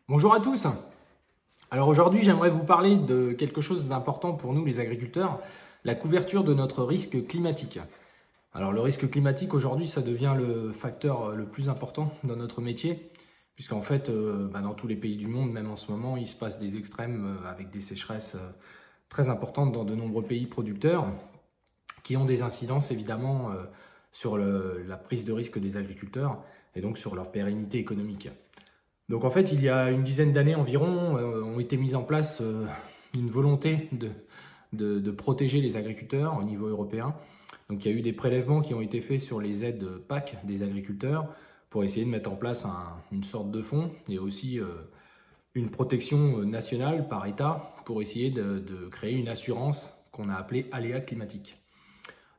Bonjour à tous. Alors aujourd'hui, j'aimerais vous parler de quelque chose d'important pour nous les agriculteurs, la couverture de notre risque climatique. Alors le risque climatique aujourd'hui, ça devient le facteur le plus important dans notre métier, puisqu'en fait, dans tous les pays du monde, même en ce moment, il se passe des extrêmes avec des sécheresses très importantes dans de nombreux pays producteurs, qui ont des incidences évidemment sur la prise de risque des agriculteurs et donc sur leur pérennité économique. Donc en fait, il y a une dizaine d'années environ, ont été mises en place une volonté de protéger les agriculteurs au niveau européen. Donc il y a eu des prélèvements qui ont été faits sur les aides PAC des agriculteurs pour essayer de mettre en place une sorte de fonds et aussi une protection nationale par État pour essayer de créer une assurance qu'on a appelée aléa climatique.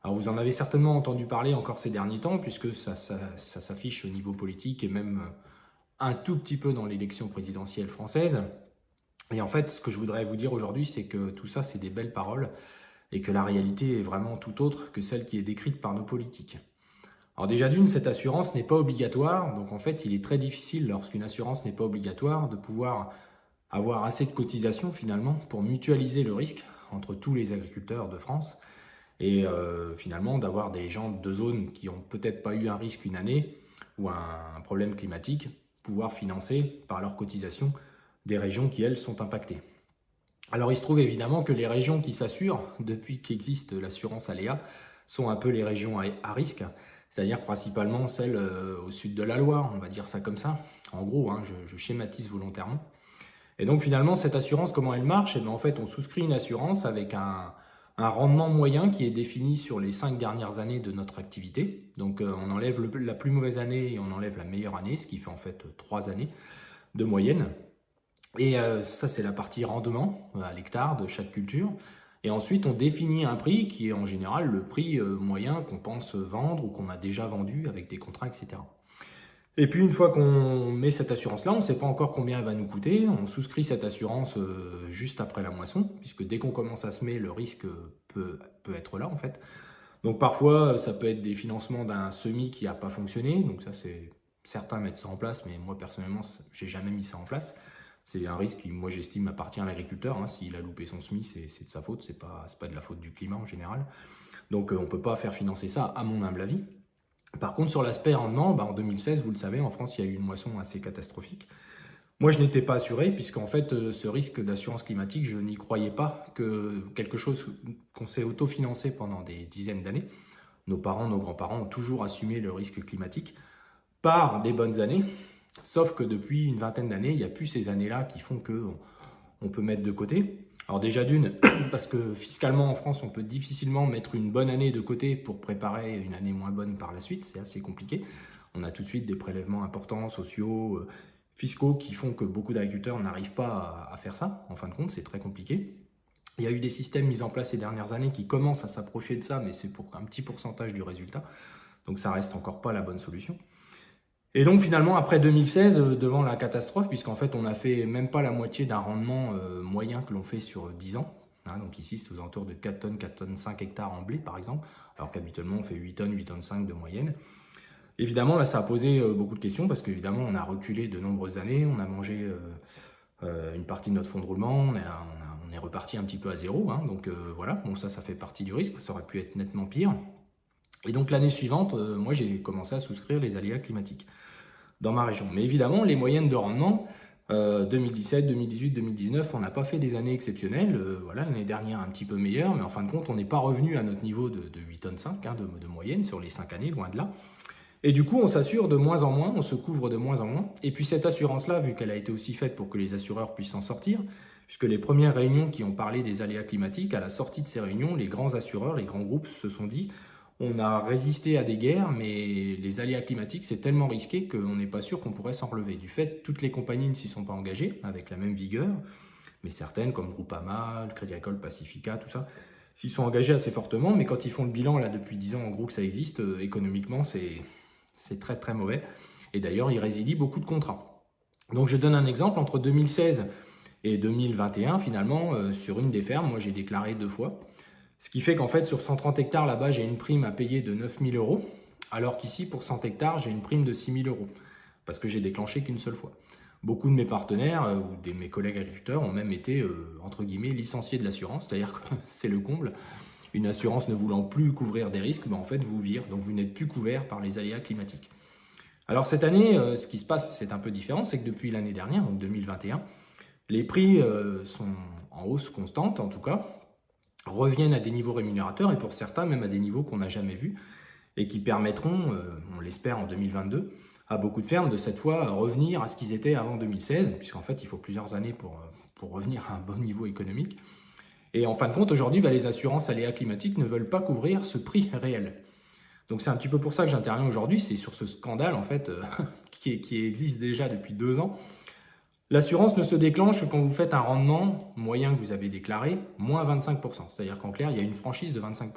Alors vous en avez certainement entendu parler encore ces derniers temps puisque ça s'affiche au niveau politique et même un tout petit peu dans l'élection présidentielle française. Et en fait, ce que je voudrais vous dire aujourd'hui, c'est que tout ça, c'est des belles paroles et que la réalité est vraiment tout autre que celle qui est décrite par nos politiques. Alors déjà d'une, cette assurance n'est pas obligatoire, donc en fait, il est très difficile lorsqu'une assurance n'est pas obligatoire de pouvoir avoir assez de cotisations finalement pour mutualiser le risque entre tous les agriculteurs de France et finalement d'avoir des gens de zones qui ont peut-être pas eu un risque une année ou un problème climatique pouvoir financer par leurs cotisations des régions qui, elles, sont impactées. Alors il se trouve évidemment que les régions qui s'assurent, depuis qu'existe l'assurance aléa, sont un peu les régions à risque, c'est-à-dire principalement celles au sud de la Loire, on va dire ça comme ça. En gros, hein, je schématise volontairement. Et donc finalement, cette assurance, comment elle marche? Et bien, en fait, on souscrit une assurance avec un rendement moyen qui est défini sur les 5 dernières années de notre activité. Donc on enlève la plus mauvaise année et on enlève la meilleure année, ce qui fait en fait 3 années de moyenne. Et ça, c'est la partie rendement à l'hectare de chaque culture. Et ensuite, on définit un prix qui est en général le prix moyen qu'on pense vendre ou qu'on a déjà vendu avec des contrats, etc. Et puis une fois qu'on met cette assurance-là, on ne sait pas encore combien elle va nous coûter. On souscrit cette assurance juste après la moisson, puisque dès qu'on commence à semer, le risque peut être là en fait. Donc parfois, ça peut être des financements d'un semis qui n'a pas fonctionné. Donc ça, c'est certains mettent ça en place, mais moi personnellement, j'ai jamais mis ça en place. C'est un risque qui, moi, j'estime appartient à l'agriculteur. Hein. S'il a loupé son semis, c'est de sa faute. C'est pas de la faute du climat en général. Donc on ne peut pas faire financer ça, à mon humble avis. Par contre, sur l'aspect rendement, en 2016, vous le savez, en France, il y a eu une moisson assez catastrophique. Moi, je n'étais pas assuré, puisqu'en fait, ce risque d'assurance climatique, je n'y croyais pas que quelque chose qu'on s'est autofinancé pendant des dizaines d'années. Nos parents, nos grands-parents ont toujours assumé le risque climatique par des bonnes années, sauf que depuis une vingtaine d'années, il n'y a plus ces années-là qui font qu'on peut mettre de côté. Alors déjà d'une, parce que fiscalement en France, on peut difficilement mettre une bonne année de côté pour préparer une année moins bonne par la suite, c'est assez compliqué. On a tout de suite des prélèvements importants, sociaux, fiscaux, qui font que beaucoup d'agriculteurs n'arrivent pas à faire ça. En fin de compte, c'est très compliqué. Il y a eu des systèmes mis en place ces dernières années qui commencent à s'approcher de ça, mais c'est pour un petit pourcentage du résultat. Donc ça reste encore pas la bonne solution. Et donc finalement, après 2016, devant la catastrophe, puisqu'en fait on a fait même pas la moitié d'un rendement moyen que l'on fait sur 10 ans, hein, donc ici c'est aux alentours de 4 tonnes, 4 tonnes 5 hectares en blé par exemple, alors qu'habituellement on fait 8 tonnes, 8 tonnes 5 de moyenne. Évidemment là ça a posé beaucoup de questions, parce qu'évidemment on a reculé de nombreuses années, on a mangé une partie de notre fonds de roulement, on est reparti un petit peu à zéro, hein, donc voilà, bon ça fait partie du risque, ça aurait pu être nettement pire. Et donc l'année suivante, moi j'ai commencé à souscrire les aléas climatiques dans ma région. Mais évidemment, les moyennes de rendement, 2017, 2018, 2019, on n'a pas fait des années exceptionnelles. Voilà, l'année dernière un petit peu meilleure, mais en fin de compte, on n'est pas revenu à notre niveau de 8 tonnes 5 hein, de moyenne sur les 5 années, loin de là. Et du coup, on s'assure de moins en moins, on se couvre de moins en moins. Et puis cette assurance-là, vu qu'elle a été aussi faite pour que les assureurs puissent s'en sortir, puisque les premières réunions qui ont parlé des aléas climatiques, à la sortie de ces réunions, les grands assureurs, les grands groupes se sont dit: on a résisté à des guerres, mais les aléas climatiques, c'est tellement risqué qu'on n'est pas sûr qu'on pourrait s'en relever. Du fait, toutes les compagnies ne s'y sont pas engagées avec la même vigueur, mais certaines, comme Groupama, le Crédit Agricole, Pacifica, tout ça, s'y sont engagées assez fortement, mais quand ils font le bilan, là, depuis 10 ans, en gros, que ça existe, économiquement, c'est très très mauvais. Et d'ailleurs, ils résilient beaucoup de contrats. Donc je donne un exemple, entre 2016 et 2021, finalement, sur une des fermes, moi j'ai déclaré 2 fois. Ce qui fait qu'en fait, sur 130 hectares, là-bas, j'ai une prime à payer de 9 000 euros, alors qu'ici, pour 100 hectares, j'ai une prime de 6 000 euros, parce que j'ai déclenché qu'une seule fois. Beaucoup de mes partenaires ou mes collègues agriculteurs ont même été, entre guillemets, licenciés de l'assurance, c'est-à-dire que c'est le comble. Une assurance ne voulant plus couvrir des risques, en fait, vous vire, donc vous n'êtes plus couvert par les aléas climatiques. Alors cette année, ce qui se passe, c'est un peu différent, c'est que depuis l'année dernière, donc 2021, les prix sont en hausse constante, en tout cas, reviennent à des niveaux rémunérateurs et pour certains même à des niveaux qu'on n'a jamais vus et qui permettront, on l'espère en 2022, à beaucoup de fermes de cette fois revenir à ce qu'ils étaient avant 2016, puisqu'en fait il faut plusieurs années pour revenir à un bon niveau économique. Et en fin de compte, aujourd'hui, les assurances aléas climatiques ne veulent pas couvrir ce prix réel. Donc c'est un petit peu pour ça que j'interviens aujourd'hui, c'est sur ce scandale en fait qui existe déjà depuis 2 ans. L'assurance ne se déclenche que quand vous faites un rendement moyen que vous avez déclaré, moins 25%. C'est-à-dire qu'en clair, il y a une franchise de 25%.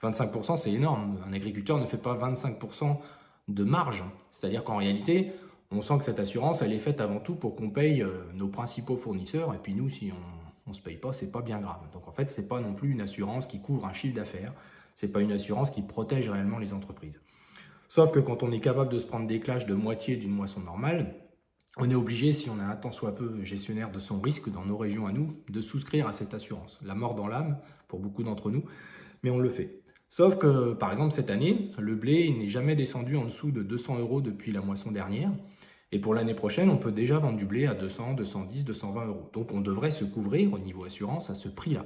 25%, c'est énorme. Un agriculteur ne fait pas 25% de marge. C'est-à-dire qu'en réalité, on sent que cette assurance, elle est faite avant tout pour qu'on paye nos principaux fournisseurs. Et puis nous, si on ne se paye pas, c'est pas bien grave. Donc en fait, c'est pas non plus une assurance qui couvre un chiffre d'affaires. C'est pas une assurance qui protège réellement les entreprises. Sauf que quand on est capable de se prendre des clashs de moitié d'une moisson normale, on est obligé, si on est un tant soit peu gestionnaire de son risque dans nos régions à nous, de souscrire à cette assurance. La mort dans l'âme pour beaucoup d'entre nous, mais on le fait. Sauf que, par exemple, cette année, le blé n'est jamais descendu en dessous de 200 € depuis la moisson dernière. Et pour l'année prochaine, on peut déjà vendre du blé à 200, 210, 220 €. Donc on devrait se couvrir au niveau assurance à ce prix-là.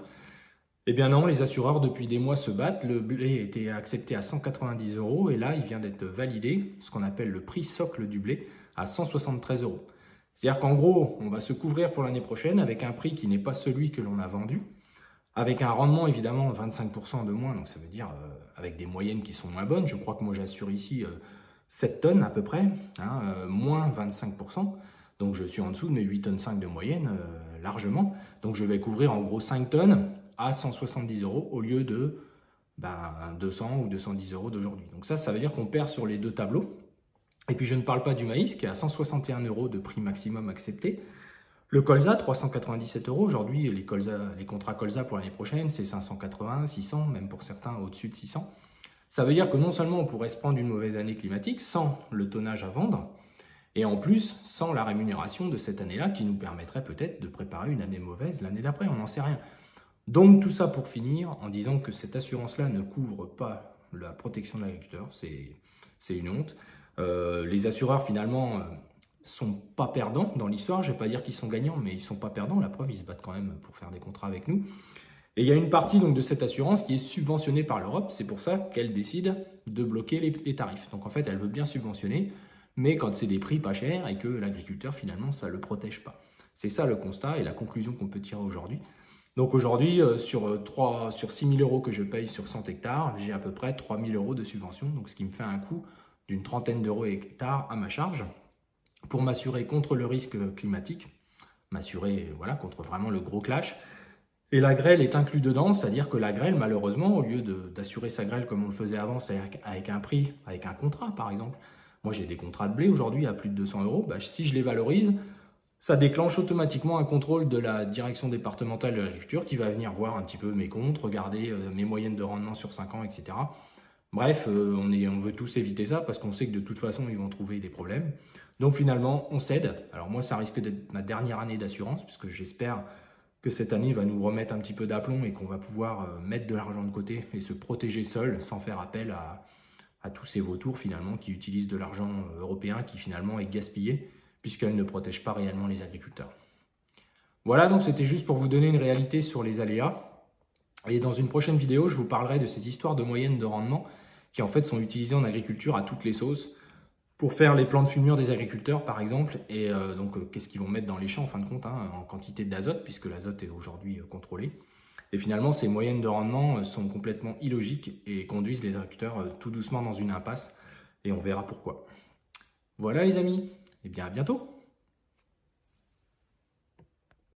Eh bien non, les assureurs depuis des mois se battent. Le blé a été accepté à 190 € et là, il vient d'être validé, ce qu'on appelle le prix socle du blé, à 173 €. C'est-à-dire qu'en gros, on va se couvrir pour l'année prochaine avec un prix qui n'est pas celui que l'on a vendu, avec un rendement évidemment 25% de moins, donc ça veut dire avec des moyennes qui sont moins bonnes. Je crois que moi j'assure ici 7 tonnes à peu près, moins 25%. Donc je suis en dessous de mes 8,5 tonnes de moyenne largement. Donc je vais couvrir en gros 5 tonnes à 170 € au lieu de 200 ou 210 € d'aujourd'hui. Donc ça veut dire qu'on perd sur les deux tableaux. Et puis je ne parle pas du maïs qui est à 161 € de prix maximum accepté. Le colza, 397 €. Aujourd'hui, les contrats colza pour l'année prochaine, c'est 580, 600, même pour certains au-dessus de 600. Ça veut dire que non seulement on pourrait se prendre une mauvaise année climatique sans le tonnage à vendre, et en plus sans la rémunération de cette année-là qui nous permettrait peut-être de préparer une année mauvaise l'année d'après, on n'en sait rien. Donc tout ça pour finir en disant que cette assurance-là ne couvre pas la protection de l'agriculteur, c'est une honte. Les assureurs finalement sont pas perdants dans l'histoire, je ne vais pas dire qu'ils sont gagnants, mais ils sont pas perdants, la preuve ils se battent quand même pour faire des contrats avec nous. Et il y a une partie donc de cette assurance qui est subventionnée par l'Europe, c'est pour ça qu'elle décide de bloquer les tarifs. Donc en fait elle veut bien subventionner, mais quand c'est des prix pas chers et que l'agriculteur finalement ça ne le protège pas. C'est ça le constat et la conclusion qu'on peut tirer aujourd'hui. Donc aujourd'hui, sur 6 000 € que je paye sur 100 hectares, j'ai à peu près 3 000 € de subvention, donc ce qui me fait un coût d'une trentaine d'euros hectare à ma charge pour m'assurer contre le risque climatique, m'assurer contre vraiment le gros clash. Et la grêle est inclus dedans, c'est-à-dire que la grêle, malheureusement, au lieu d'assurer sa grêle comme on le faisait avant, c'est-à-dire avec un prix, avec un contrat par exemple, moi j'ai des contrats de blé aujourd'hui à plus de 200 €, si je les valorise, ça déclenche automatiquement un contrôle de la direction départementale de l'agriculture qui va venir voir un petit peu mes comptes, regarder mes moyennes de rendement sur 5 ans, etc. Bref, on veut tous éviter ça parce qu'on sait que de toute façon, ils vont trouver des problèmes. Donc finalement, on cède. Alors moi, ça risque d'être ma dernière année d'assurance puisque j'espère que cette année va nous remettre un petit peu d'aplomb et qu'on va pouvoir mettre de l'argent de côté et se protéger seul sans faire appel à tous ces vautours finalement qui utilisent de l'argent européen qui finalement est gaspillé puisqu'elle ne protège pas réellement les agriculteurs. Voilà, donc c'était juste pour vous donner une réalité sur les aléas. Et dans une prochaine vidéo, je vous parlerai de ces histoires de moyennes de rendement qui en fait sont utilisées en agriculture à toutes les sauces pour faire les plans de fumure des agriculteurs par exemple. Et donc qu'est-ce qu'ils vont mettre dans les champs en fin de compte en quantité d'azote puisque l'azote est aujourd'hui contrôlé. Et finalement, ces moyennes de rendement sont complètement illogiques et conduisent les agriculteurs tout doucement dans une impasse. Et on verra pourquoi. Voilà les amis, et bien à bientôt.